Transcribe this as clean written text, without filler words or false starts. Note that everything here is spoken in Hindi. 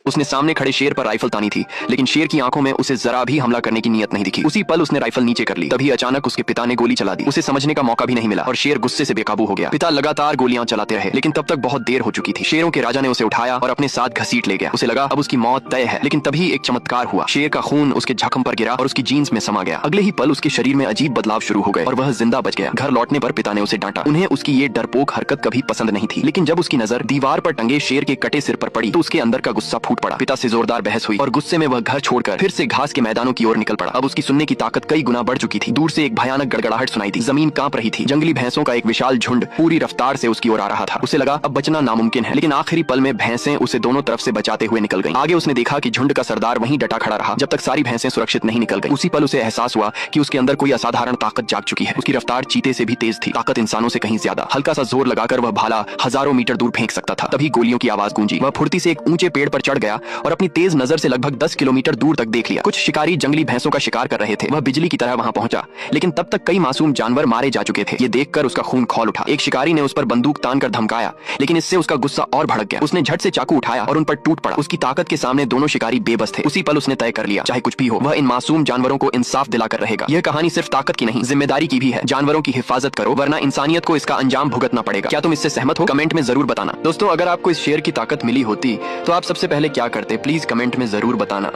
उसने सामने खड़े शेर पर राइफल तानी थी, लेकिन शेर की आंखों में उसे जरा भी हमला करने की नीयत नहीं दिखी। उसी पल उसने राइफल नीचे कर ली। तभी अचानक उसके पिता ने गोली चला दी। उसे समझने का मौका भी नहीं मिला और शेर गुस्से से बेकाबू हो गया। पिता लगातार गोलियां चलाते रहे, लेकिन तब तक बहुत देर हो चुकी थी। शेरों के राजा ने उसे उठाया और अपने साथ घसीट ले गया। उसे लगा अब उसकी मौत तय है, लेकिन तभी एक चमत्कार हुआ। शेर का खून उसके जख्म पर गिरा और उसकी जीन्स में समा गया। अगले ही पल उसके शरीर में अजीब बदलाव शुरू हो गए और वह जिंदा बच गया। घर लौटने पर पिता ने उसे डांटा। उन्हें उसकी ये डरपोक हरकत कभी पसंद नहीं थी, लेकिन जब उसकी नजर दीवार पर टंगे शेर के कटे सिर पर पड़ी तो उसके अंदर का गुस्सा फूट पड़ा। पिता से जोरदार बहस हुई और गुस्से में वह घर छोड़कर फिर से घास के मैदानों की ओर निकल पड़ा। अब उसकी सुनने की ताकत कई गुना बढ़ चुकी थी। दूर से एक भयानक गड़गड़ाहट सुनाई थी। जमीन कांप रही थी। जंगली भैंसों का एक विशाल झुंड पूरी रफ्तार से उसकी ओर आ रहा था। उसे लगा अब बचना नामुमकिन है, लेकिन आखिरी पल में भैंसें उसे दोनों तरफ से बचाते हुए निकल गईं। आगे उसने देखा कि झुंड का सरदार वहीं डटा खड़ा रहा जब तक सारी भैंसें सुरक्षित नहीं निकल गईं। उसी पल उसे एहसास हुआ कि उसके अंदर कोई असाधारण ताकत जाग चुकी है। उसकी रफ्तार चीते से भी तेज थी, ताकत इंसानों से कहीं ज्यादा। हल्का सा जोर लगाकर वह भाला हजारों मीटर दूर फेंक सकता था। तभी गोलियों की आवाज गूंजी। वह फुर्ती से एक ऊंचे पेड़ पर चढ़ गया और अपनी तेज नजर से लगभग 10 किलोमीटर दूर तक देख लिया। कुछ शिकारी जंगली भैंसों का शिकार कर रहे थे। वह बिजली की तरह वहां पहुंचा, लेकिन तब तक कई मासूम जानवर मारे जा चुके थे। ये देखकर उसका खून खौल उठा। एक शिकारी ने उस पर बंदूक तानकर धमकाया, लेकिन इससे उसका गुस्सा और भड़क गया। उसने झट से चाकू उठाया और उन पर टूट पड़ा। उसकी ताकत के सामने दोनों शिकारी बेबस थे। उसी पल उसने तय कर लिया, चाहे कुछ भी हो, वह इन मासूम जानवरों को इंसाफ दिलाकर रहेगा। यह कहानी सिर्फ ताकत की नहीं, जिम्मेदारी की भी है। जानवरों की हिफाजत करो, वरना इंसानियत को इसका अंजाम भुगतना पड़ेगा। क्या तुम इससे सहमत हो? कमेंट में जरूर बताना। दोस्तों, अगर आपको इस शेर की ताकत मिली होती तो आप सबसे पहले क्या करते, प्लीज कमेंट में जरूर बताना।